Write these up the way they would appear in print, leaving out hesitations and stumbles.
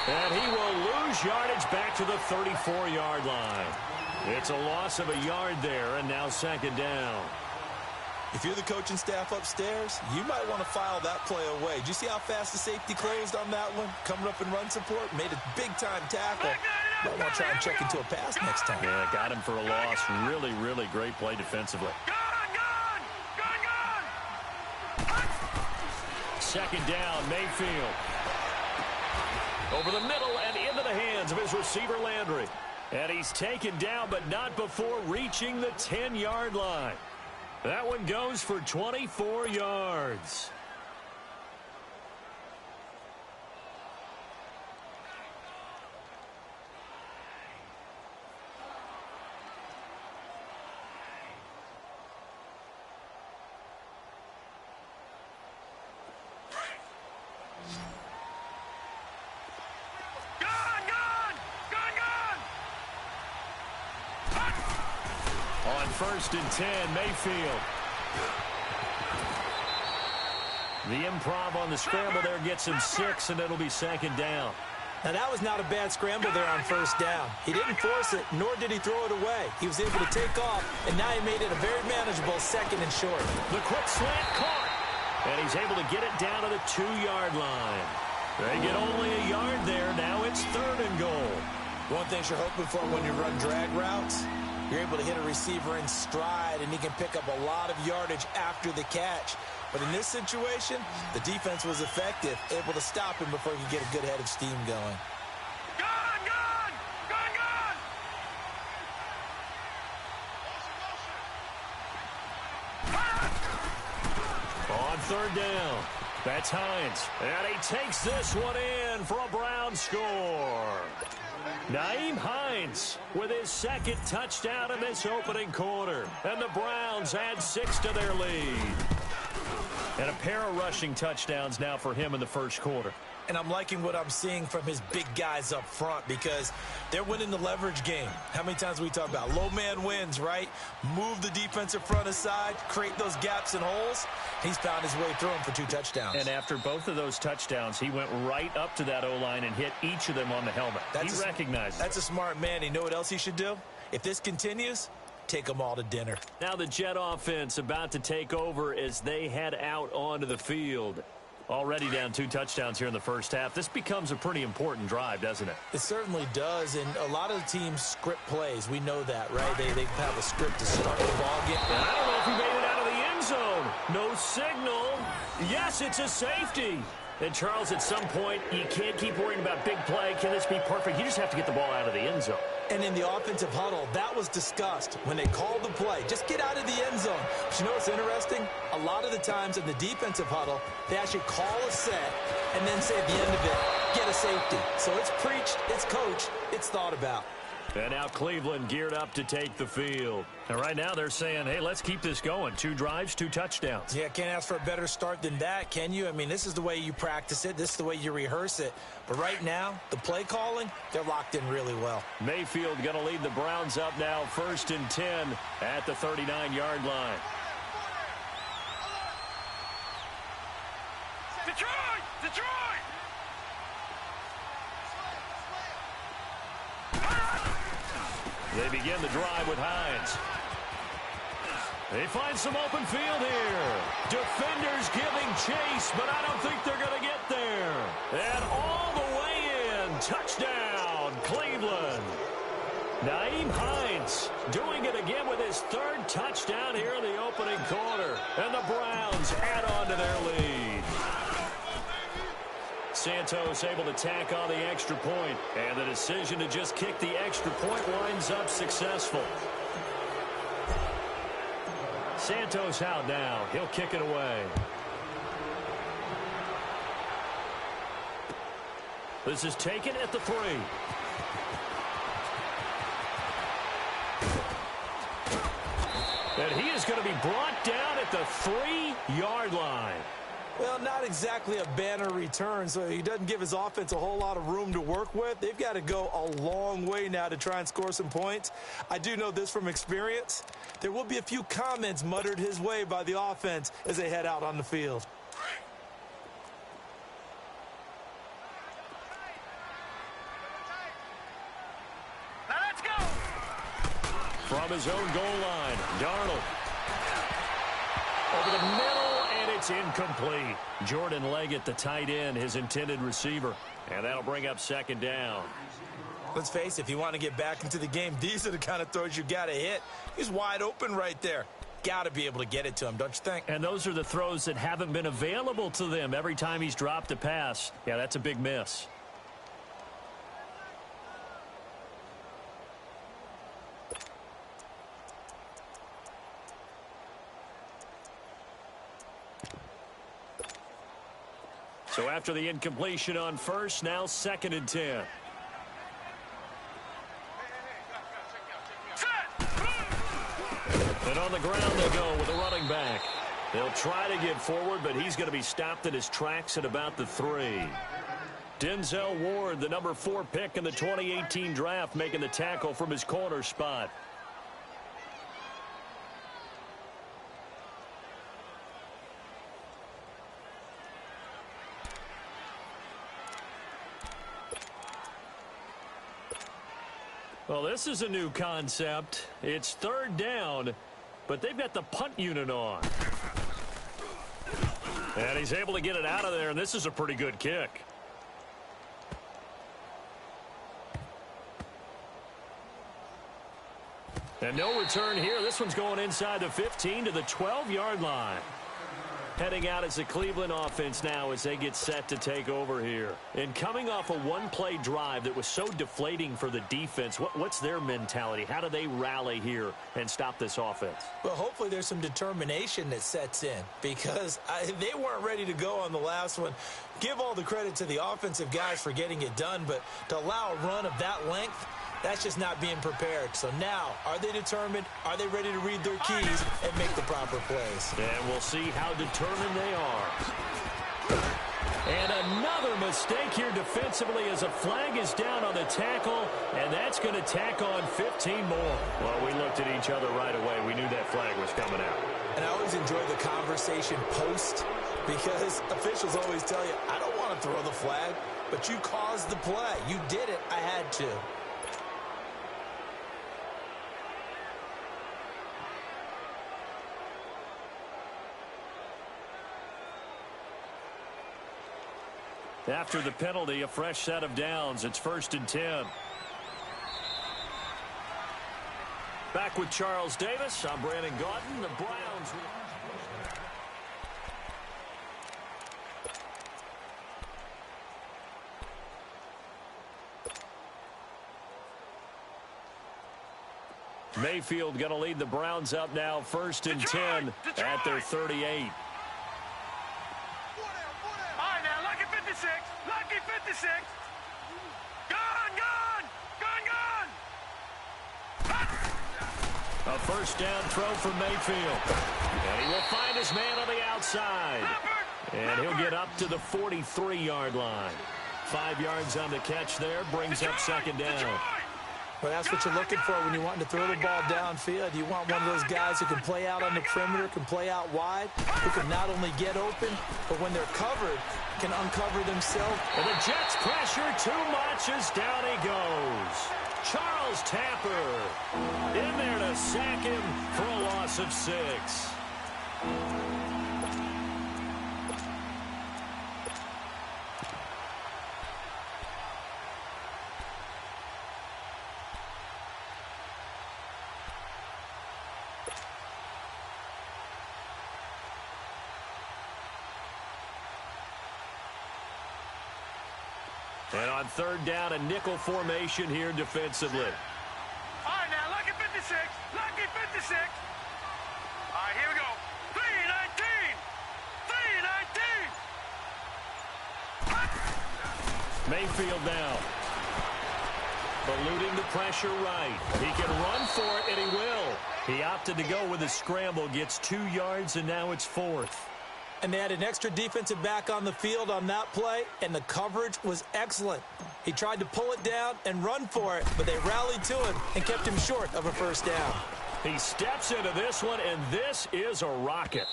And he will lose yardage back to the 34-yard line. It's a loss of a yard there, and now second down. If you're the coaching staff upstairs, you might want to file that play away. Did you see how fast the safety closed on that one? Coming up in run support, made a big-time tackle. Might want to try and check into a pass next time. Yeah, got him for a loss. Really, really great play defensively. Second down, Mayfield. Over the middle and into the hands of his receiver, Landry. And he's taken down, but not before reaching the 10-yard line. That one goes for 24 yards. On 1st and 10, Mayfield. The improv on the scramble there gets him 6, and it'll be second down. Now, that was not a bad scramble there on 1st down. He didn't force it, nor did he throw it away. He was able to take off, and now he made it a very manageable 2nd and short. The quick slant caught, and he's able to get it down to the 2-yard line. They get only a yard there. Now it's 3rd and goal. One thing you're hoping for when you run drag routes, you're able to hit a receiver in stride, and he can pick up a lot of yardage after the catch. But in this situation, the defense was effective, able to stop him before he could get a good head of steam going. On 3rd down, that's Hines. And he takes this one in for a Brown score. Nyheim Hines with his 2nd touchdown in this opening quarter. And the Browns add 6 to their lead. And a pair of rushing touchdowns now for him in the 1st quarter. And I'm liking what I'm seeing from his big guys up front because they're winning the leverage game. How many times we talk about low man wins, right? Move the defensive front aside, create those gaps and holes. He's found his way through them for 2 touchdowns. And after both of those touchdowns, he went right up to that O-line and hit each of them on the helmet. He recognized it. That's a smart man. You know what else he should do? If this continues, take them all to dinner. Now the Jet offense about to take over as they head out onto the field. Already down 2 touchdowns here in the 1st half. This becomes a pretty important drive, doesn't it? It certainly does, and a lot of the teams script plays. We know that, right? They have a script to start the ball game. And I don't know if he made it out of the end zone. No signal. Yes, it's a safety. And, Charles, at some point, you can't keep worrying about big play. Can this be perfect? You just have to get the ball out of the end zone. And in the offensive huddle, that was discussed when they called the play. Just get out of the end zone. But you know what's interesting? A lot of the times in the defensive huddle, they actually call a set and then say at the end of it, get a safety. So it's preached, it's coached, it's thought about. And now Cleveland geared up to take the field. And right now they're saying, hey, let's keep this going. 2 drives, 2 touchdowns. Yeah, can't ask for a better start than that, can you? I mean, this is the way you practice it. This is the way you rehearse it. But right now, the play calling, they're locked in really well. Mayfield going to lead the Browns up now 1st and 10 at the 39-yard line. Detroit! Detroit! They begin the drive with Hines. They find some open field here. Defenders giving chase, but I don't think they're going to get there. And all the way in. Touchdown, Cleveland. Nyheim Hines doing it again with his 3rd touchdown here in the opening quarter. And the Browns add on to their lead. Santos able to tack on the extra point, and the decision to just kick the extra point winds up successful. Santos out now. He'll kick it away. This is taken at the 3. And he is going to be brought down at the 3-yard line. Well, not exactly a banner return, so he doesn't give his offense a whole lot of room to work with. They've got to go a long way now to try and score some points. I do know this from experience. There will be a few comments muttered his way by the offense as they head out on the field. from his own goal line. Darnold. Over the middle, and it's incomplete. Jordan Leggett, the tight end, his intended receiver. And that'll bring up second down. Let's face it, if you want to get back into the game, these are the kind of throws you got to hit. He's wide open right there. Got to be able to get it to him, don't you think? And those are the throws that haven't been available to them every time he's dropped a pass. Yeah, that's a big miss. So after the incompletion on first, now 2nd and 10. And on the ground they go with a running back. They'll try to get forward, but he's going to be stopped in his tracks at about the 3. Denzel Ward, the number 4 pick in the 2018 draft, making the tackle from his corner spot. Well, this is a new concept. It's 3rd down, but they've got the punt unit on. And he's able to get it out of there, and this is a pretty good kick. And no return here. This one's going inside the 15 to the 12-yard line. Heading out as the Cleveland offense now as they get set to take over here. And coming off a one-play drive that was so deflating for the defense, what's their mentality? How do they rally here and stop this offense? Well, hopefully there's some determination that sets in because they weren't ready to go on the last one. Give all the credit to the offensive guys for getting it done, but to allow a run of that length, that's just not being prepared. So now, are they determined? Are they ready to read their keys and make the proper plays? And we'll see how determined they are. And another mistake here defensively as a flag is down on the tackle, and that's going to tack on 15 more. Well, we looked at each other right away. We knew that flag was coming out. And I always enjoy the conversation post because officials always tell you, I don't want to throw the flag, but you caused the play. You did it. I had to. After the penalty, a fresh set of downs. It's 1st and 10. Back with Charles Davis. I'm Brandon Gaudin. The Browns. Mayfield going to lead the Browns up now 1st and 10 at their 38. Lucky 56. Gone. A first down throw from Mayfield. And he will find his man on the outside. And he'll get up to the 43-yard line. 5 yards on the catch there. Brings up 2nd down. Well, that's what you're looking for when you're wanting to throw the ball downfield. You want one of those guys who can play out on the perimeter, can play out wide, who can not only get open, but when they're covered, can uncover themselves. And the Jets pressure too much as down he goes. Charles Tapper in there to sack him for a loss of 6. And on 3rd down, a nickel formation here defensively. All right, now, lucky 56. Lucky 56. All right, here we go. 3-19. 3-19. Mayfield now. Eluding the pressure right. He can run for it, and he will. He opted to go with a scramble, gets 2 yards, and now it's 4th. And they had an extra defensive back on the field on that play, and the coverage was excellent. He tried to pull it down and run for it, but they rallied to him and kept him short of a first down. He steps into this one, and this is a rocket.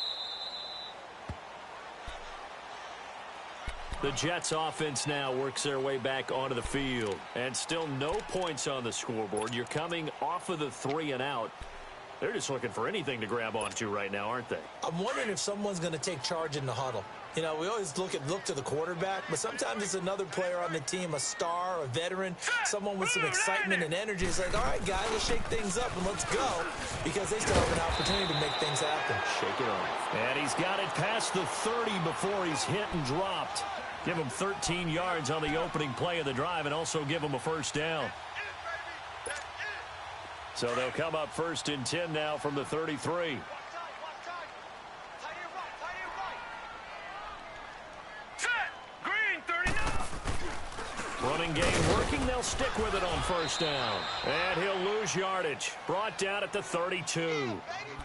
The Jets offense now works their way back onto the field. And still no points on the scoreboard. You're coming off of the 3 and out. They're just looking for anything to grab onto right now, aren't they? I'm wondering if someone's going to take charge in the huddle. You know, we always look to the quarterback, but sometimes it's another player on the team, a star, a veteran, someone with some excitement and energy. It's like, all right, guys, let's shake things up and let's go, because they still have an opportunity to make things happen. Shake it off. And he's got it past the 30 before he's hit and dropped. Give him 13 yards on the opening play of the drive and also give him a first down. So they'll come up 1st and 10 now from the 33. Running game working. They'll stick with it on 1st down. And he'll lose yardage. Brought down at the 32.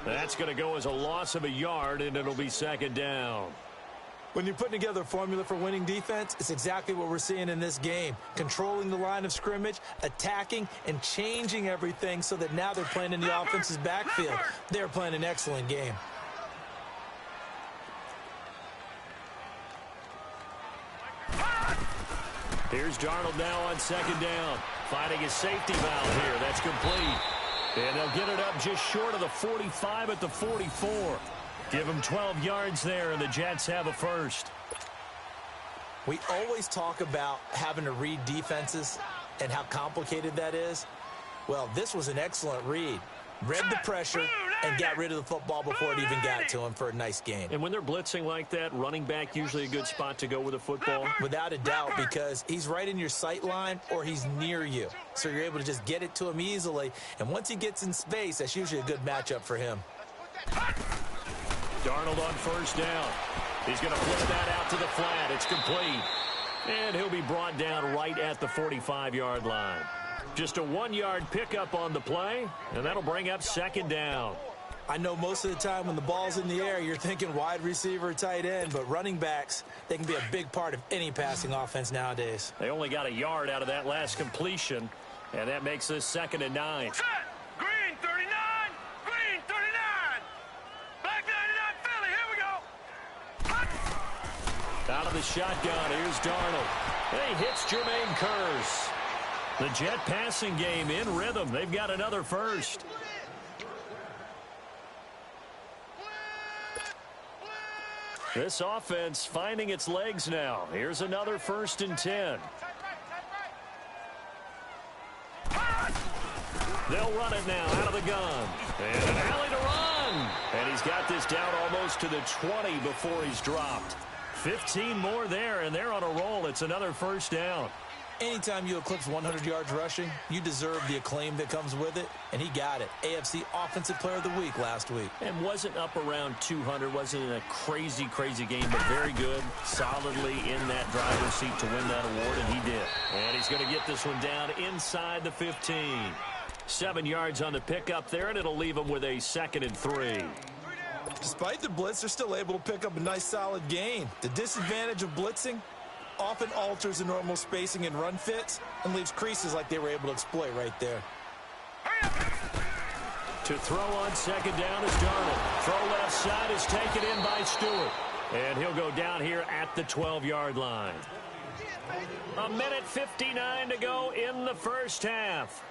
That's going to go as a loss of a yard, and it'll be 2nd down. When you're putting together a formula for winning defense, it's exactly what we're seeing in this game. Controlling the line of scrimmage, attacking, and changing everything so that now they're playing in the offense's backfield. They're playing an excellent game. Here's Darnold now on 2nd down. Finding his safety valve here. That's complete. And they'll get it up just short of the 45 at the 44. Give him 12 yards there, and the Jets have a first. We always talk about having to read defenses and how complicated that is. Well, this was an excellent read. Read the pressure and got rid of the football before it even got to him for a nice gain. And when they're blitzing like that, running back usually a good spot to go with a football? Without a doubt, because he's right in your sight line or he's near you. So you're able to just get it to him easily. And once he gets in space, that's usually a good matchup for him. Darnold on 1st down. He's going to flip that out to the flat. It's complete. And he'll be brought down right at the 45-yard line. Just a 1-yard pickup on the play, and that'll bring up 2nd down. I know most of the time when the ball's in the air, you're thinking wide receiver, tight end, but running backs, they can be a big part of any passing offense nowadays. They only got a yard out of that last completion, and that makes this 2nd and 9. Set! Green 39! Green 39! Black 99 Philly, here we go! Out of the shotgun, here's Darnold. He hits Jermaine Kearse. The Jet passing game in rhythm. They've got another first. This offense finding its legs now. Here's another 1st and 10. They'll run it now out of the gun. And an alley to run. And he's got this down almost to the 20 before he's dropped. 15 more there, and they're on a roll. It's another 1st down. Anytime you eclipse 100 yards rushing, you deserve the acclaim that comes with it, and he got it. AFC Offensive Player of the Week last week. And wasn't up around 200, wasn't in a crazy, crazy game, but very good, solidly in that driver's seat to win that award, and he did. And he's going to get this one down inside the 15. 7 yards on the pickup there, and it'll leave him with a 2nd and 3. Despite the blitz, they're still able to pick up a nice, solid gain. The disadvantage of blitzing often alters the normal spacing and run fits and leaves creases like they were able to exploit right there. To throw on 2nd down is Darnold. Throw left side is taken in by Stewart. And he'll go down here at the 12-yard line. 1:59 to go in the 1st half.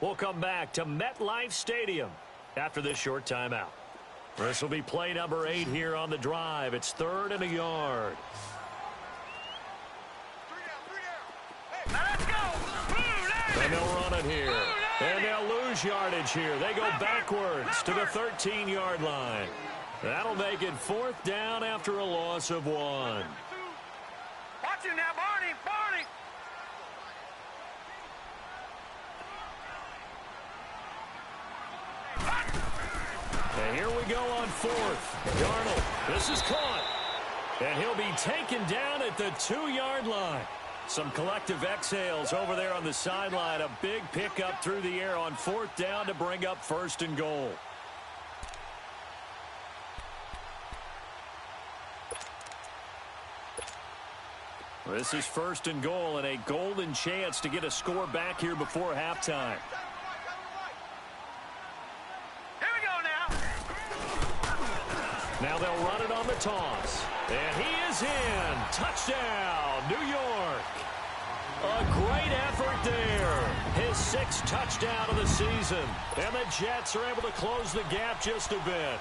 We'll come back to MetLife Stadium after this short timeout. This will be play number 8 here on the drive. It's 3rd and a yard. And they'll run it here. And they'll lose yardage here. They go backwards to the 13-yard line. That'll make it 4th down after a loss of 1. Watch him now, Barney! Barney! And here we go on 4th. Darnold, this is caught. And he'll be taken down at the 2-yard line. Some collective exhales over there on the sideline. A big pickup through the air on 4th down to bring up 1st and goal. This is 1st and goal and a golden chance to get a score back here before halftime. Here we go now. Now they'll run it on the toss. And he is in. Touchdown, New York. A great effort there. His 6th touchdown of the season. And the Jets are able to close the gap just a bit.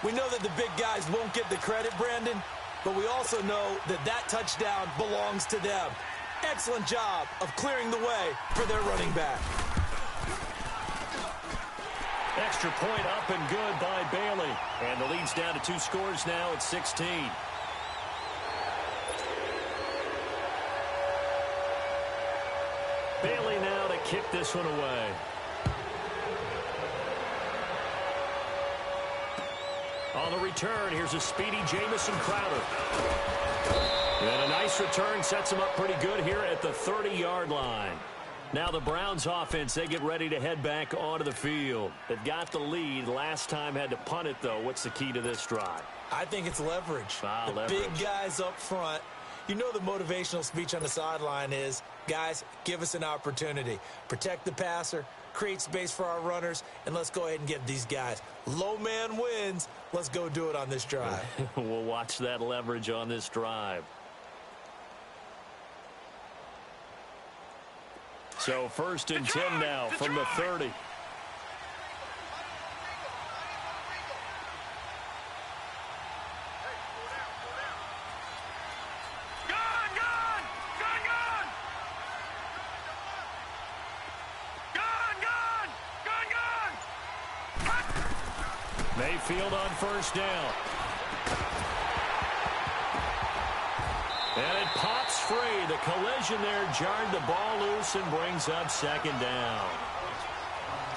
We know that the big guys won't get the credit, Brandon, but we also know that that touchdown belongs to them. Excellent job of clearing the way for their running back. Extra point up and good by Bailey. And the lead's down to 2 scores now at 16. Bailey now to kick this one away. On the return, here's a speedy Jamison Crowder. And a nice return sets him up pretty good here at the 30-yard line. Now the Browns offense, they get ready to head back onto the field. They've got the lead. Last time had to punt it, though. What's the key to this drive? I think it's leverage. The big guys up front. You know the motivational speech on the sideline is, guys, give us an opportunity. Protect the passer, create space for our runners, and let's go ahead and get these guys. Low man wins. Let's go do it on this drive. We'll watch that leverage on this drive. So 1st and 10 now from the 30. Mayfield on 1st down. And it pops free. The collision there jarred the ball loose and brings up 2nd down.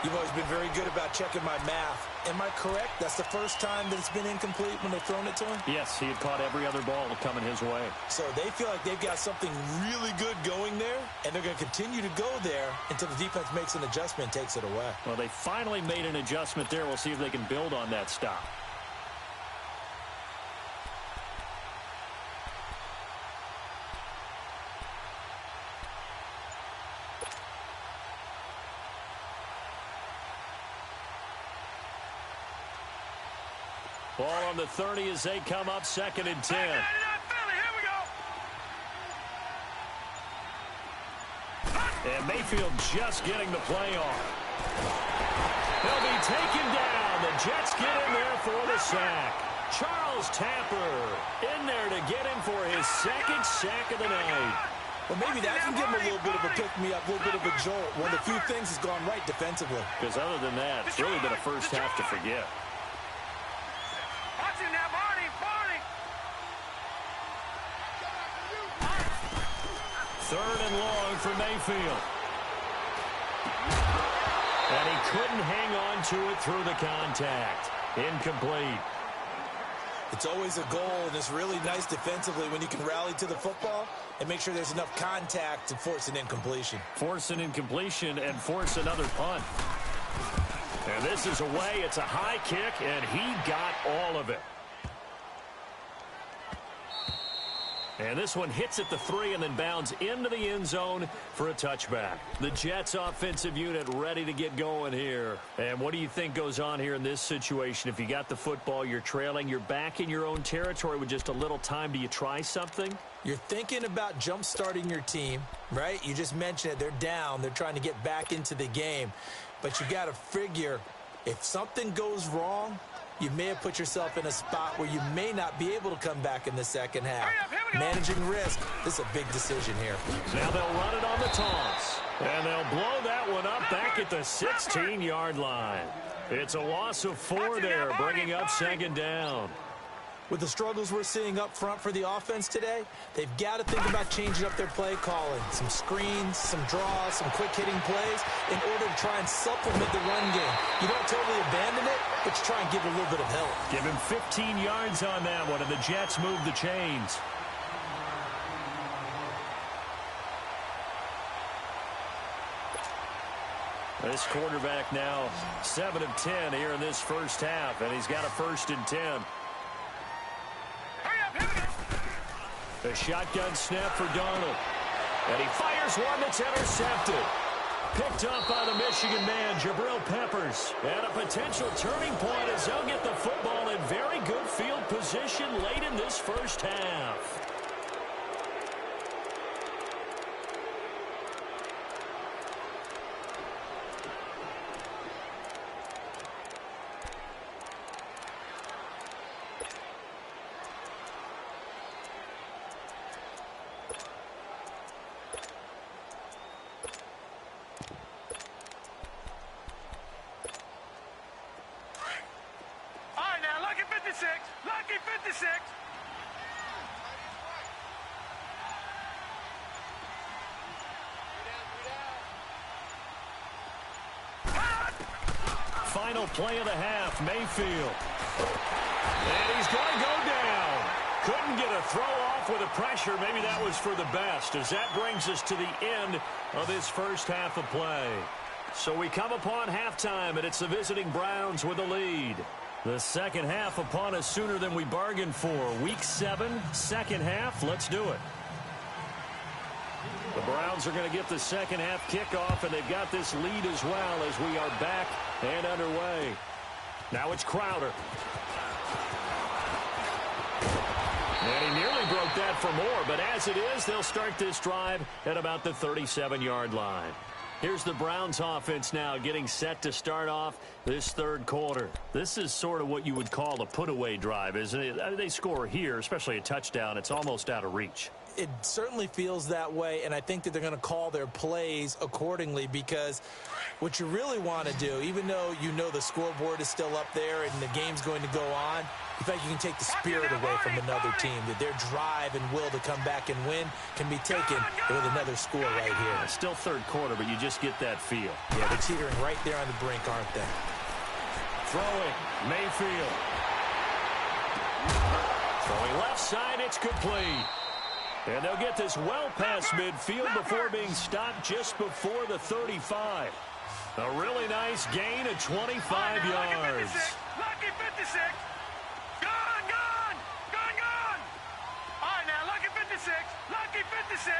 You've always been very good about checking my math. Am I correct? That's the first time that it's been incomplete when they've thrown it to him? Yes, he had caught every other ball coming his way. So they feel like they've got something really good going there, and they're going to continue to go there until the defense makes an adjustment and takes it away. Well, they finally made an adjustment there. We'll see if they can build on that stop. Ball on the 30 as they come up 2nd and 10. And Mayfield just getting the play off. He'll be taken down. The Jets get in there for the sack. Charles Tapper in there to get him for his 2nd sack of the night. Well, maybe that can give him a little bit of a pick-me-up, a little bit of a jolt. One of the few things has gone right defensively. Because other than that, it's really been a first half to forget. Third and long for Mayfield. And he couldn't hang on to it through the contact. Incomplete. It's always a goal, and it's really nice defensively when you can rally to the football and make sure there's enough contact to force an incompletion. Force an incompletion and force another punt. And this is away. It's a high kick, and he got all of it. And this one hits at the 3 and then bounds into the end zone for a touchback. The Jets offensive unit ready to get going here. And what do you think goes on here in this situation? If you got the football, you're trailing, you're back in your own territory with just a little time. Do you try something? You're thinking about jump-starting your team, right? You just mentioned it. They're down. They're trying to get back into the game. But you got to figure if something goes wrong, you may have put yourself in a spot where you may not be able to come back in the second half. Managing risk, this is a big decision here. Now they'll run it on the toss. And they'll blow that one up back at the 16-yard line. It's a loss of 4 there, bringing up 2nd down. With the struggles we're seeing up front for the offense today, they've got to think about changing up their play calling. Some screens, some draws, some quick-hitting plays in order to try and supplement the run game. You don't totally abandon it, but you try and give it a little bit of help. Give him 15 yards on that one, and the Jets move the chains. This quarterback now 7 of 10 here in this first half, and he's got a 1st and 10. A shotgun snap for Darnold. And he fires one that's intercepted. Picked up by the Michigan man, Jabril Peppers. And a potential turning point as they'll get the football in very good field position late in this first half. Lucky 56. Final play of the half, Mayfield. And he's going to go down. Couldn't get a throw off with the pressure. Maybe that was for the best, as that brings us to the end of this first half of play. So we come upon halftime, and it's the visiting Browns with the lead. The second half upon us sooner than we bargained for. Week 7, second half. Let's do it. The Browns are going to get the second half kickoff, and they've got this lead as well as we are back and underway. Now it's Crowder. And he nearly broke that for more, but as it is, they'll start this drive at about the 37-yard line. Here's the Browns offense now getting set to start off this third quarter. This is sort of what you would call a put-away drive, isn't it? I mean, they score here, especially a touchdown. It's almost out of reach. It certainly feels that way, and I think that they're going to call their plays accordingly, because what you really want to do, even though you know the scoreboard is still up there and the game's going to go on, in fact, you can take the spirit away from another team, that their drive and will to come back and win can be taken with another score right here. It's still third quarter, but you just get that feel. Yeah, they're teetering right there on the brink, aren't they? Throwing, Mayfield. Throwing left side, it's complete. And they'll get this well past midfield before being stopped just before the 35. A really nice gain of 25 yards. Lucky 56. Gone. All right, now, lucky 56. Lucky 56.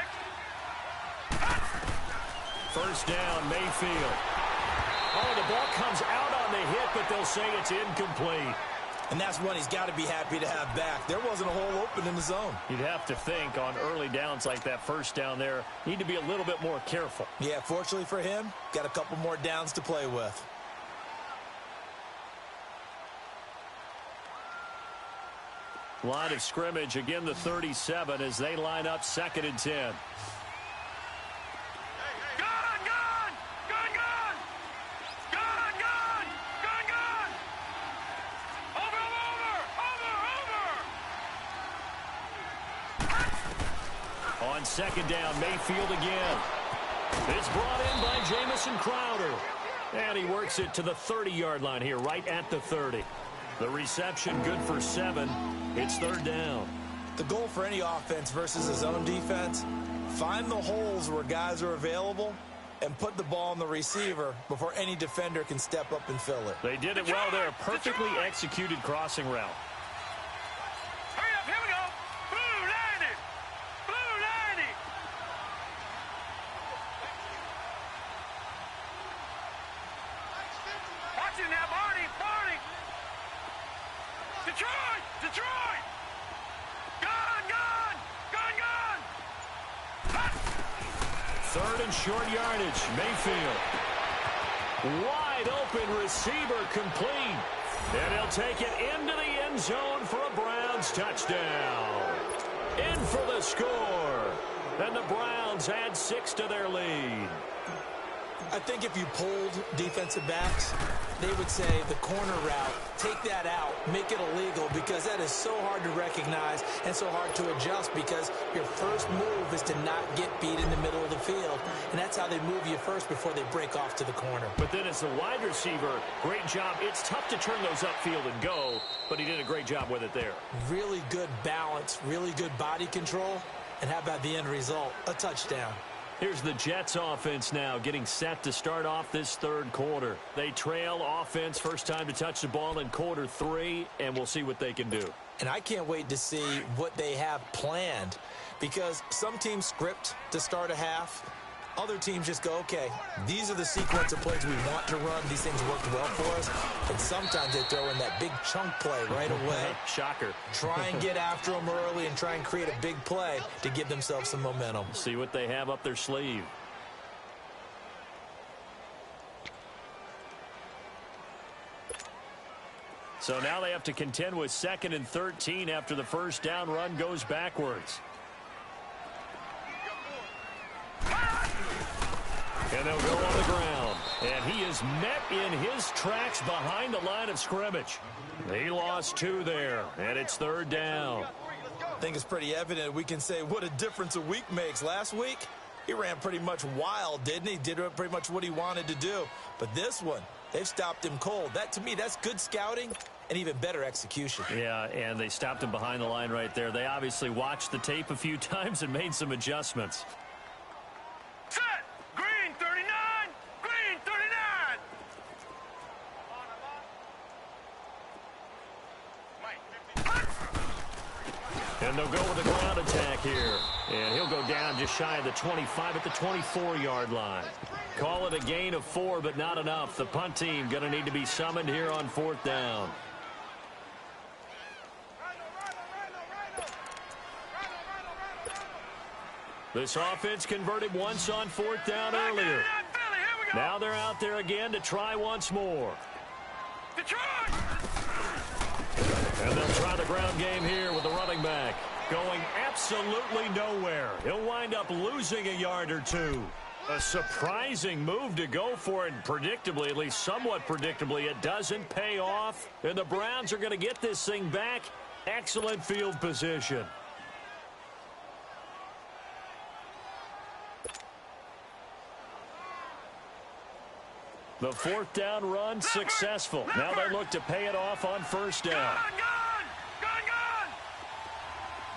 First down, Mayfield. Oh, the ball comes out on the hit, but they'll say it's incomplete. And that's one he's got to be happy to have back. There wasn't a hole open in the zone. You'd have to think on early downs like that first down there, need to be a little bit more careful. Yeah, fortunately for him, got a couple more downs to play with. Line of scrimmage, again the 37 as they line up 2nd and 10. On second down, Mayfield again. It's brought in by Jamison Crowder. And he works it to the 30-yard line here, right at the 30. The reception good for 7. It's third down. The goal for any offense versus a zone defense, find the holes where guys are available and put the ball on the receiver before any defender can step up and fill it. They did it well there. Perfectly executed crossing route. Hurry up, here we go. Blue 90. Blue 90. Watch it now, Barney. Detroit. Gone. 3rd and short yardage. Mayfield. Wide open receiver complete. And he'll take it into the end zone for a Browns touchdown. In for the score. And the Browns add 6 to their lead. I think if you polled defensive backs, they would say the corner route, take that out, make it illegal, because that is so hard to recognize and so hard to adjust, because your first move is to not get beat in the middle of the field, and that's how they move you first before they break off to the corner. But then as the wide receiver, great job. It's tough to turn those upfield and go, but he did a great job with it there. Really good balance, really good body control, and how about the end result? A touchdown. Here's the Jets offense now getting set to start off this third quarter. They trail offense, first time to touch the ball in quarter 3, and we'll see what they can do. And I can't wait to see what they have planned, because some teams script to start a half, Other teams just go, okay, these are the sequence of plays we want to run. These things worked well for us. And sometimes they throw in that big chunk play right away. Shocker. Try and get after them early and try and create a big play to give themselves some momentum. See what they have up their sleeve. So now they have to contend with 2nd and 13 after the first down run goes backwards. And they'll go on the ground. And he is met in his tracks behind the line of scrimmage. He lost 2 there, and it's 3rd down. I think it's pretty evident we can say what a difference a week makes. Last week, he ran pretty much wild, didn't he? Did pretty much what he wanted to do. But this one, they've stopped him cold. That, to me, that's good scouting and even better execution. Yeah, and they stopped him behind the line right there. They obviously watched the tape a few times and made some adjustments. Set! Green 39! Green 39! And they'll go with a ground attack here. And he'll go down just shy of the 25 at the 24-yard line. Call it a gain of 4, but not enough. The punt team going to need to be summoned here on 4th down. This offense converted once on 4th down earlier. Now they're out there again to try once more. Detroit! And they'll try the ground game here with the running back. Going absolutely nowhere. He'll wind up losing a yard or 2. A surprising move to go for it, and predictably, at least somewhat predictably, it doesn't pay off. And the Browns are going to get this thing back. Excellent field position. The 4th down run successful. Now they look to pay it off on 1st down. Gun! Gun! Gun!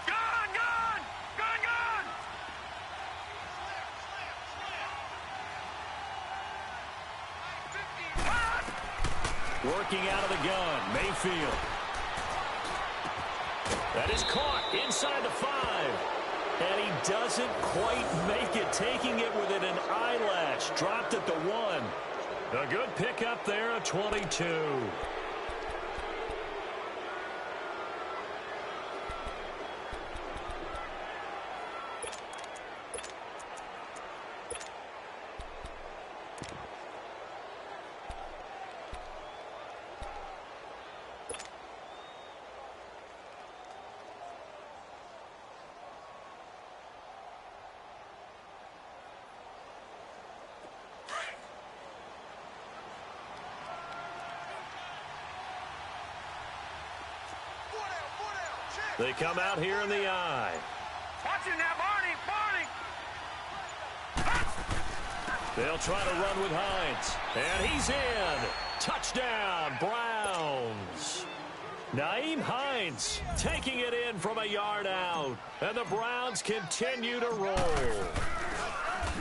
Gun! Gun! Gun! Gun! Working out of the gun, Mayfield. That is caught inside the 5. And he doesn't quite make it, taking it within an eyelash. Dropped at the 1. A good pickup there at 22. They come out here in the eye. Watch it now, Barney! Barney! They'll try to run with Hines. And he's in. Touchdown, Browns. Nyheim Hines taking it in from a yard out. And the Browns continue to roll.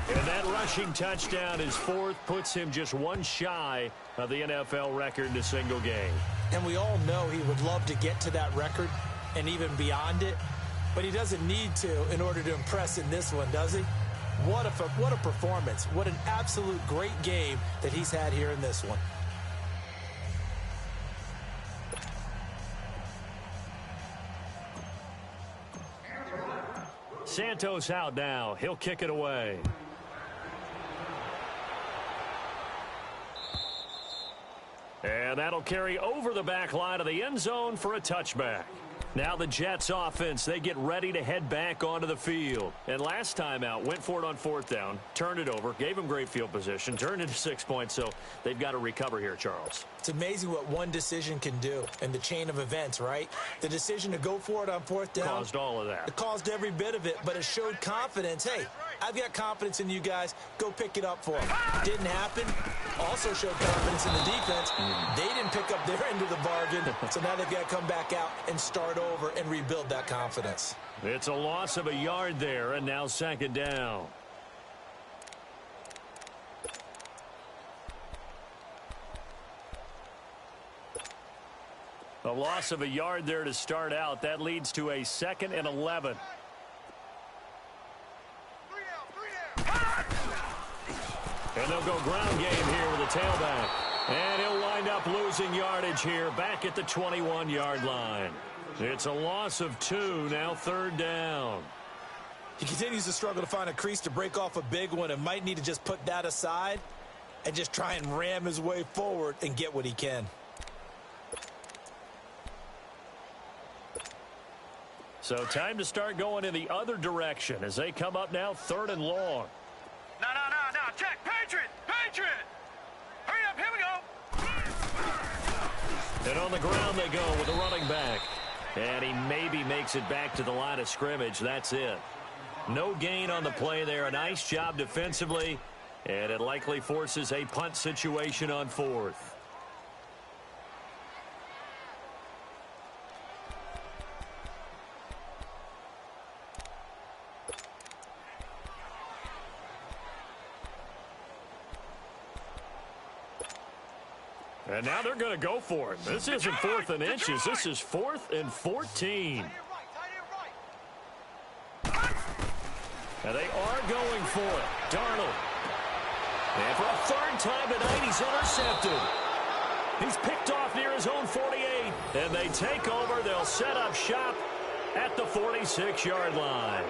And that rushing touchdown, his 4th, puts him just 1 shy of the NFL record in a single game. And we all know he would love to get to that record and even beyond it, but he doesn't need to in order to impress in this one, does he? What a performance. What an absolute great game that he's had here in this one. Santos out now. He'll kick it away. And that'll carry over the back line of the end zone for a touchback. Now the Jets offense, they get ready to head back onto the field. And last time out, went for it on 4th down, turned it over, gave them great field position, turned into 6 points, so they've got to recover here, Charles. It's amazing what one decision can do in the chain of events, right? The decision to go for it on 4th down. Caused all of that. It caused every bit of it, but it showed confidence. Hey, I've got confidence in you guys. Go pick it up for them. Didn't happen. Also showed confidence in the defense. They didn't pick up their end of the bargain, so now they've got to come back out and start over and rebuild that confidence. It's a loss of a yard there, and now 2nd down. A loss of a yard there to start out. That leads to a 2nd and 11. And they'll go ground game here with a tailback. And he'll wind up losing yardage here back at the 21-yard line. It's a loss of 2, now 3rd down. He continues to struggle to find a crease to break off a big one and might need to just put that aside and just try and ram his way forward and get what he can. So time to start going in the other direction as they come up now 3rd and long. No. Check. Patriot. Hurry up. Here we go. And on the ground they go with the running back. And he maybe makes it back to the line of scrimmage. That's it. No gain on the play there. A nice job defensively. And it likely forces a punt situation on 4th. And now they're going to go for it. This isn't 4th and inches. This is 4th and 14. And they are going for it. Darnold. And for a 3rd time tonight, he's intercepted. He's picked off near his own 48. And they take over. They'll set up shop at the 46-yard line.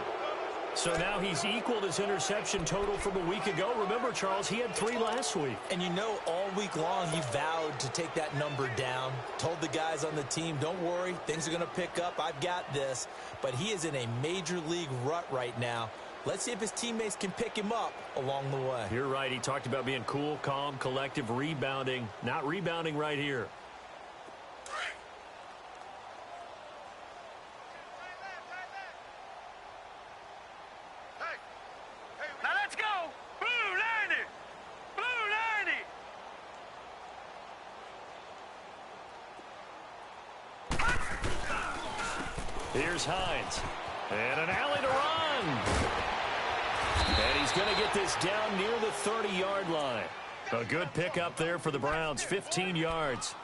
So now he's equaled his interception total from a week ago. Remember, Charles, he had 3 last week. And you know, all week long he vowed to take that number down. Told the guys on the team, don't worry, things are going to pick up. I've got this. But he is in a major league rut right now. Let's see if his teammates can pick him up along the way. You're right. He talked about being cool, calm, collective, rebounding. Not rebounding right here. Now let's go. Blue 90. Here's Hines. And an alley to run. And he's going to get this down near the 30-yard line. A good pickup there for the Browns, 15 yards.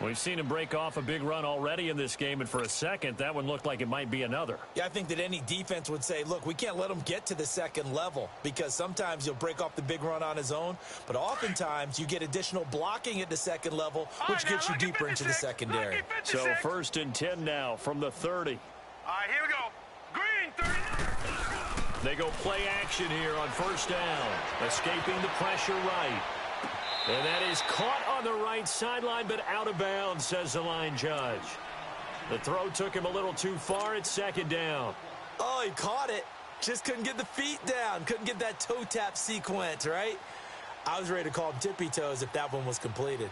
We've seen him break off a big run already in this game, and for a second, that one looked like it might be another. Yeah, I think that any defense would say, look, we can't let him get to the second level because sometimes he'll break off the big run on his own, but oftentimes you get additional blocking at the second level, which gets you deeper into the secondary. So 1st and 10 now from the 30. All right, here we go. Green 30. They go play action here on 1st down, escaping the pressure right. And that is caught on the right sideline, but out of bounds, says the line judge. The throw took him a little too far. It's 2nd down. Oh, he caught it. Just couldn't get the feet down. Couldn't get that toe tap sequence, right? I was ready to call him tippy toes if that one was completed.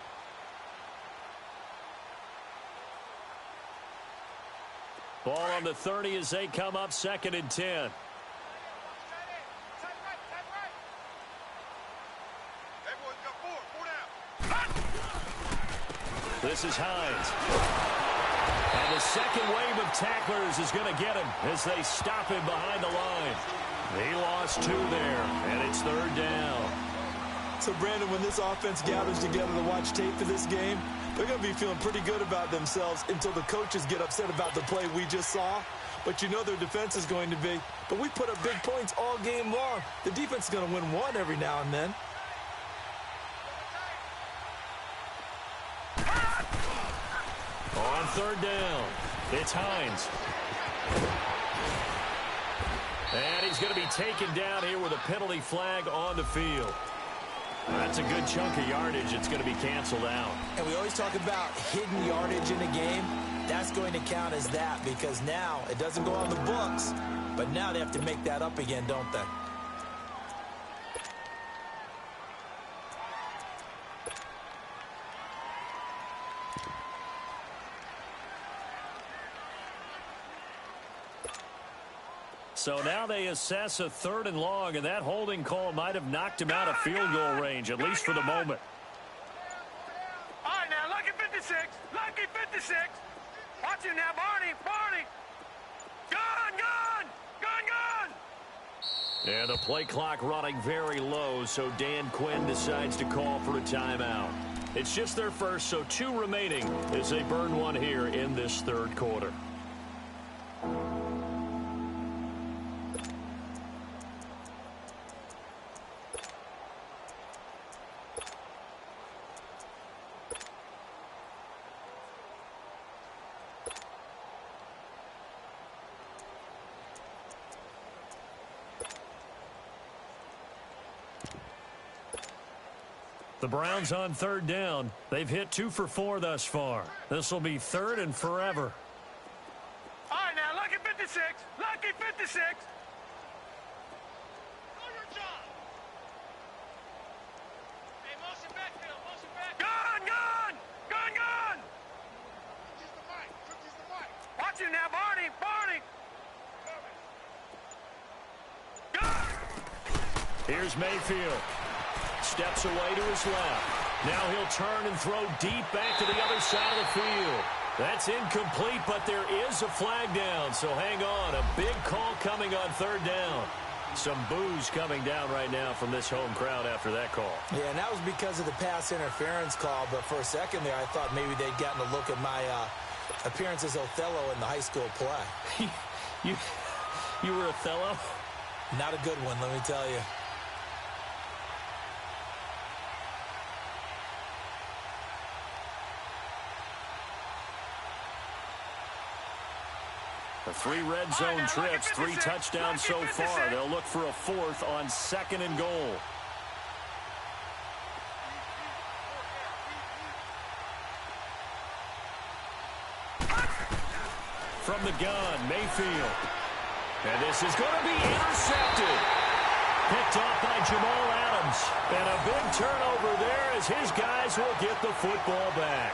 Ball on the 30 as they come up 2nd and 10. This is Hines. And the second wave of tacklers is going to get him as they stop him behind the line. He lost 2 there, and it's 3rd down. So, Brandon, when this offense gathers together to watch tape for this game, they're going to be feeling pretty good about themselves until the coaches get upset about the play we just saw. But you know their defense is going to be. But we put up big points all game long. The defense is going to win one every now and then. On 3rd down, it's Hines. And he's going to be taken down here with a penalty flag on the field. That's a good chunk of yardage. It's going to be canceled out. And we always talk about hidden yardage in a game. That's going to count as that because now it doesn't go on the books, but now they have to make that up again, don't they? So now they assess a 3rd and long, and that holding call might have knocked him out of field goal range, at least for the moment. All right, now, lucky 56. Lucky 56. Watch him now, Barney. Gun. And the play clock running very low, so Dan Quinn decides to call for a timeout. It's just their first, so 2 remaining as they burn one here in this 3rd quarter. The Browns on third down. They've hit 2 for 4 thus far. This will be third and forever. All right, now, lucky 56. Lucky 56. Watch him now, Barney. Here's Mayfield. Steps away to his left. Now he'll turn and throw deep back to the other side of the field. That's incomplete, but there is a flag down, so hang on. A big call coming on third down. Some boos coming down right now from this home crowd after that call. Yeah, and that was because of the pass interference call, but for a second there, I thought maybe they'd gotten a look at my appearance as Othello in the high school play. You were Othello? Not a good one, let me tell you. The 3 red zone trips, 3 touchdowns so far. They'll look for a 4th on 2nd and goal. From the gun, Mayfield. And this is going to be intercepted. Picked off by Jamal Adams. And a big turnover there as his guys will get the football back.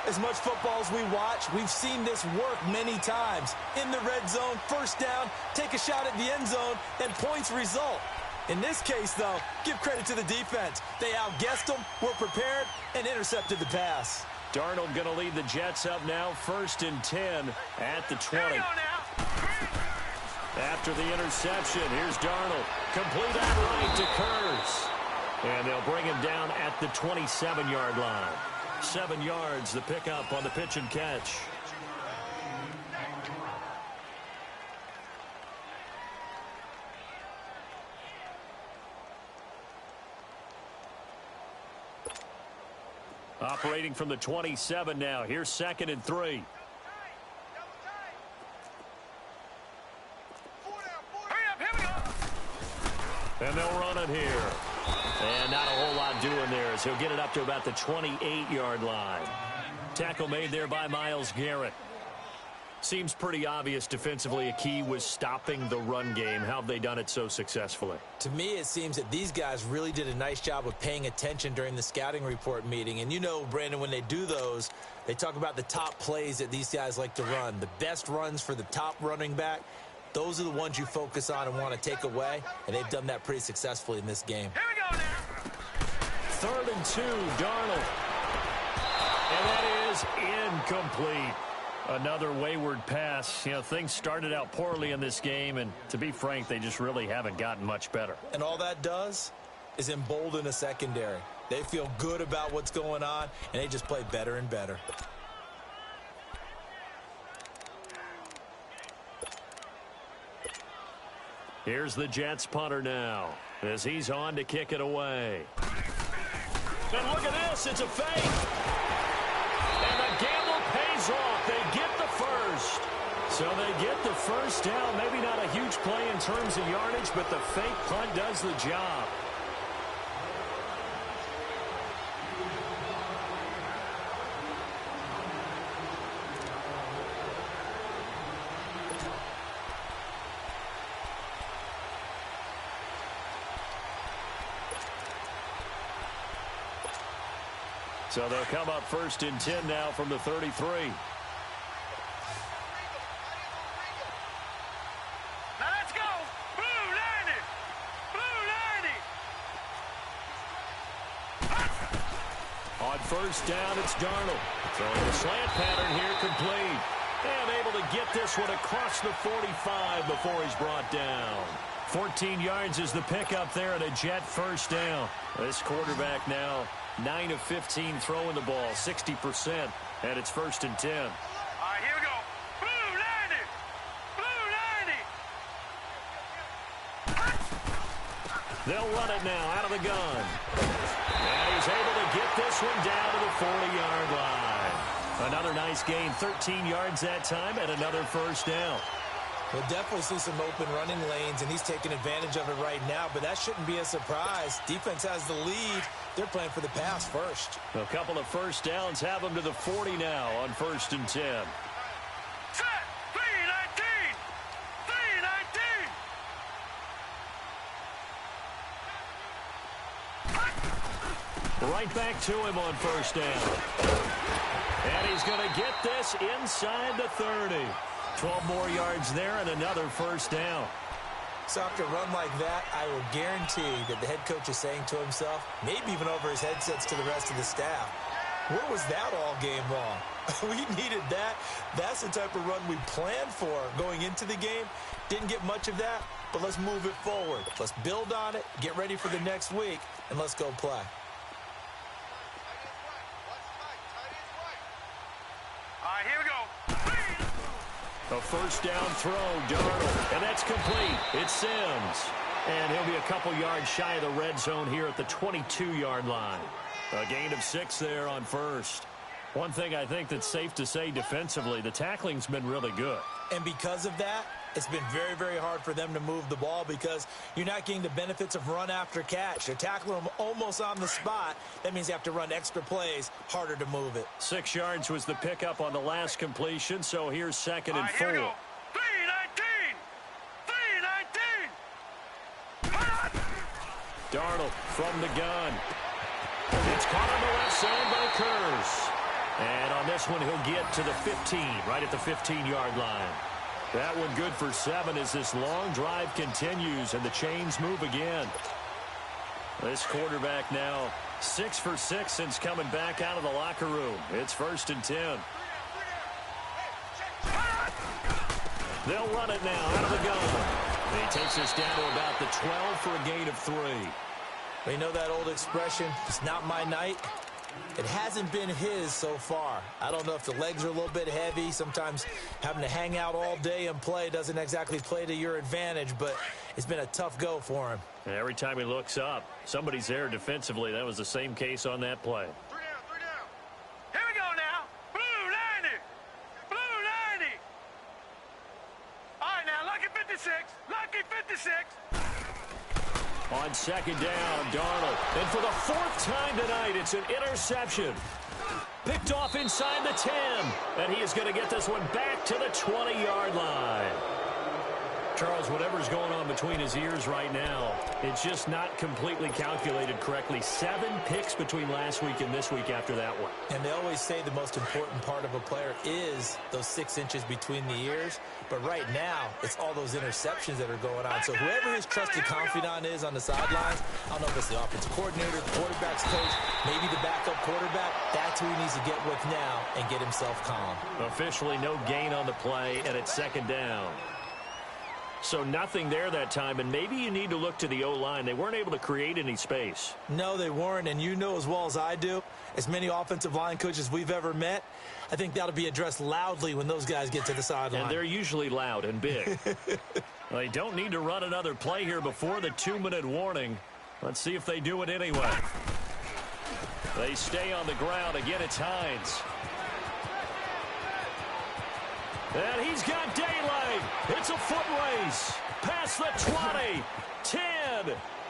As much football as we watch, we've seen this work many times. In the red zone, first down, take a shot at the end zone, and points result. In this case, though, give credit to the defense. They outguessed them, were prepared, and intercepted the pass. Darnold going to lead the Jets up now, 1st and 10 at the 20. After the interception, here's Darnold. Complete out right to Kurtz. And they'll bring him down at the 27-yard line. 7 yards, the pickup on the pitch and catch. Operating from the 27 now. Here's 2nd and 3. And they'll run it here. And not a whole lot doing there as he'll get it up to about the 28-yard line. Tackle made there by Myles Garrett. Seems pretty obvious defensively a key was stopping the run game. How have they done it so successfully? To me, it seems that these guys really did a nice job of paying attention during the scouting report meeting. And you know, Brandon, when they do those, they talk about the top plays that these guys like to run. The best runs for the top running back, those are the ones you focus on and want to take away. And they've done that pretty successfully in this game. Here we go now. 3rd and 2, Darnold. And that is incomplete. Another wayward pass. You know, things started out poorly in this game, and to be frank, they just really haven't gotten much better. And all that does is embolden a secondary. They feel good about what's going on, and they just play better and better. Here's the Jets punter now as he's on to kick it away. And look at this, it's a fake. And the gamble pays off. They get the first. So they get the first down. Maybe not a huge play in terms of yardage, but the fake punt does the job. So they'll come up 1st and 10 now from the 33. Now let's go. Blue 90. Blue 90. On 1st down, it's Darnold. Throwing the slant pattern here complete. And able to get this one across the 45 before he's brought down. 14 yards is the pickup there and a Jet 1st down. This quarterback now 9 of 15 throwing the ball, 60%, and it's 1st and 10. All right, here we go. Blue 90. Blue 90. They'll run it now out of the gun. And he's able to get this one down to the 40-yard line. Another nice gain, 13 yards that time, and another 1st down. We'll definitely see some open running lanes, and he's taking advantage of it right now, but that shouldn't be a surprise. Defense has the lead. They're playing for the pass first. A couple of first downs have them to the 40 now on 1st and 10. Set! 3-19! 3-19! Right back to him on 1st down. And he's going to get this inside the 30. 12 more yards there and another 1st down. So after a run like that, I will guarantee that the head coach is saying to himself, maybe even over his headsets to the rest of the staff, where was that all game long? We needed that. That's the type of run we planned for going into the game. Didn't get much of that, but let's move it forward. Let's build on it, get ready for the next week, and let's go play. All right, here we go. A 1st down throw, Darnold, and that's complete. It's Sims. And he'll be a couple yards shy of the red zone here at the 22-yard line. A gain of 6 there on 1st. One thing I think that's safe to say defensively, the tackling's been really good. And because of that, it's been very, very hard for them to move the ball because you're not getting the benefits of run after catch. They're tackling them almost on the spot. That means you have to run extra plays, harder to move it. 6 yards was the pickup on the last completion, so here's 2nd and 4. Here we go. 3-19! 3-19! Darnold from the gun. It's caught on the left side by Kurz. And on this one, he'll get to the 15, right at the 15-yard line. That one good for 7 as this long drive continues and the chains move again. This quarterback now 6 for 6 since coming back out of the locker room. It's 1st and 10. They'll run it now out of the gun. He takes us down to about the 12 for a gain of 3. We know that old expression, it's not my night. It hasn't been his so far. I don't know if the legs are a little bit heavy. Sometimes having to hang out all day and play doesn't exactly play to your advantage, but it's been a tough go for him. And every time he looks up, somebody's there defensively. That was the same case on that play. 3 down. Here we go now. Blue 90. Blue 90. All right, now, lucky 56. Lucky 56. On 2nd down, Darnold. And for the 4th time tonight, it's an interception. Picked off inside the 10. And he is going to get this one back to the 20-yard line. Charles, whatever's going on between his ears right now, it's just not completely calculated correctly. 7 picks between last week and this week after that one. And they always say the most important part of a player is those 6 inches between the ears. But right now, it's all those interceptions that are going on. So whoever his trusted confidant is on the sidelines, I don't know if it's the offensive coordinator, the quarterback's coach, maybe the backup quarterback, that's who he needs to get with now and get himself calm. Officially no gain on the play, and it's 2nd down. So nothing there that time, and maybe you need to look to the O-line. They weren't able to create any space. No, they weren't, and you know as well as I do, as many offensive line coaches we've ever met, I think that'll be addressed loudly when those guys get to the sideline. And they're usually loud and big. They don't need to run another play here before the 2-minute warning. Let's see if they do it anyway. They stay on the ground. Again, it's Hines. And he's got daylight. It's a foot race. Past the 20, 10.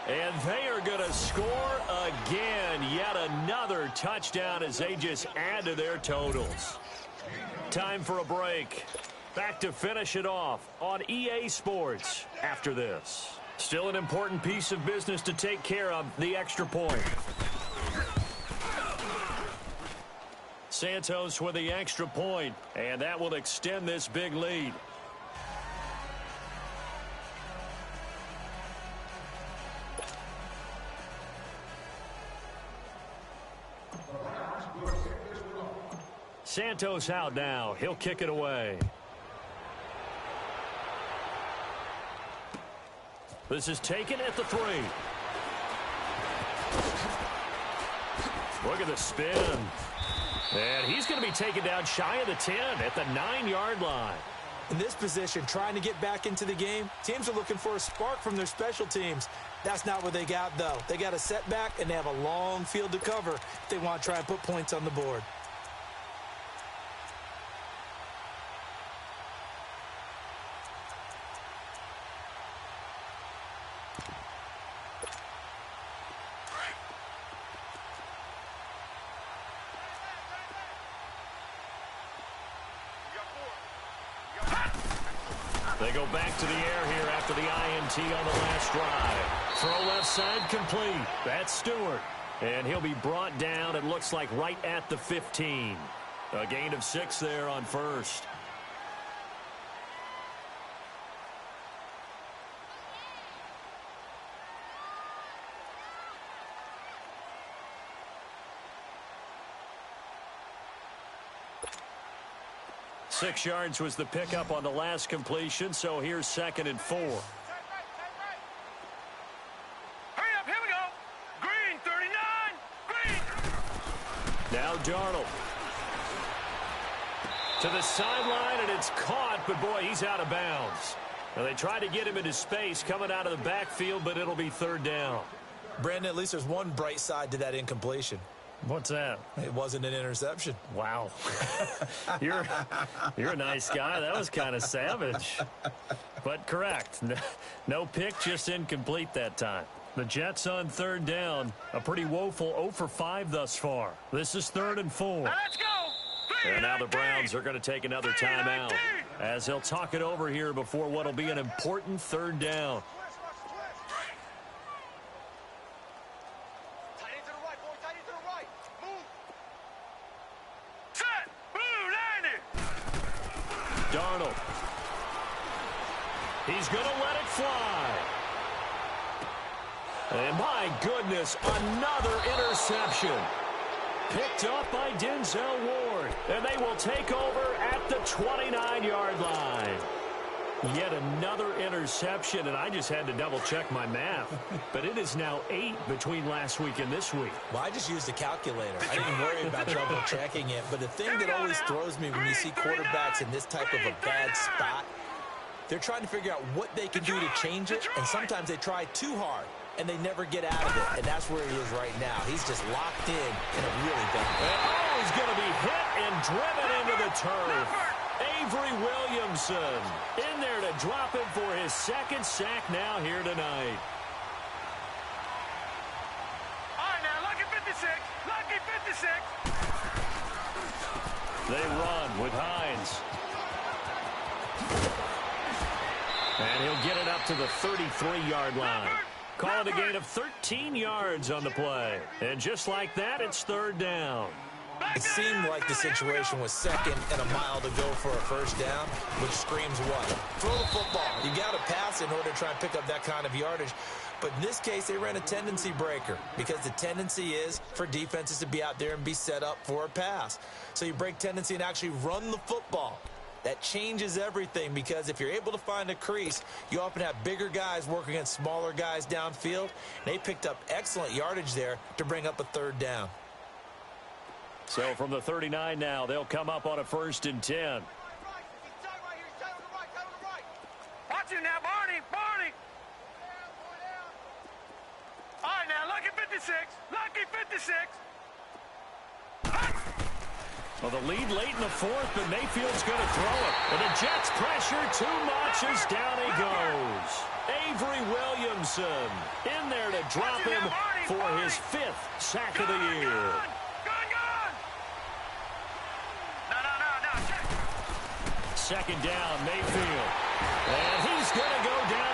And they are going to score again. Yet another touchdown as they just add to their totals. Time for a break. Back to finish it off on EA Sports after this. Still an important piece of business to take care of, the extra point. Santos with the extra point, and that will extend this big lead. Santos out now. He'll kick it away. This is taken at the 3. Look at the spin. And he's going to be taken down shy of the 10 at the 9-yard line. In this position, trying to get back into the game, teams are looking for a spark from their special teams. That's not what they got, though. They got a setback, and they have a long field to cover if they want to try and put points on the board. They go back to the air here after the INT on the last drive. Throw left side complete. That's Stewart. And he'll be brought down, it looks like, right at the 15. A gain of 6 there on first. Six yards was the pickup on the last completion, so here's 2nd and 4. Hurry up, here we go. Green, 39, green. Now Darnold. To the sideline, and it's caught, but boy, he's out of bounds. Now they tried to get him into space coming out of the backfield, but it'll be 3rd down. Brandon, at least there's one bright side to that incompletion. What's that? It wasn't an interception. Wow. You're a nice guy. That was kind of savage. But correct. No pick, just incomplete that time. The Jets on 3rd down. A pretty woeful 0 for 5 thus far. This is 3rd and 4. Now let's go. And now the Browns are going to take another timeout as they'll talk it over here before what will be an important 3rd down. Darnold. He's going to let it fly. And my goodness, another interception. Picked up by Denzel Ward. And they will take over at the 29-yard line. Yet another interception, and I just had to double-check my math. But it is now 8 between last week and this week. Well, I just used a calculator. I didn't worry about double-checking it. But the thing that always throws me when you see quarterbacks in this type of a bad spot, they're trying to figure out what they can do to change it, and sometimes they try too hard, and they never get out of it. And that's where he is right now. He's just locked in a really bad way. Oh, he's going to be hit and driven into the turf. Avery Williamson in there to drop him for his 2nd sack now here tonight. All right, now, lucky 56. Lucky 56. They run with Hines. And he'll get it up to the 33-yard line. Call it a gain of 13 yards on the play. And just like that, it's 3rd down. It seemed like the situation was 2nd and a mile to go for a 1st down, which screams what? Throw the football. You got to pass in order to try and pick up that kind of yardage. But in this case, they ran a tendency breaker because the tendency is for defenses to be out there and be set up for a pass. So you break tendency and actually run the football. That changes everything because if you're able to find a crease, you often have bigger guys working against smaller guys downfield. They picked up excellent yardage there to bring up a 3rd down. So from the 39 now, they'll come up on a 1st and 10. Watch it now, Barney. Barney. All right, now, lucky 56. Lucky 56. Well, the lead late in the 4th, but Mayfield's going to throw it. And the Jets pressure too much as down he goes. Avery Williamson in there to drop him for his 5th sack of the year. Second down, Mayfield. And he's going to go down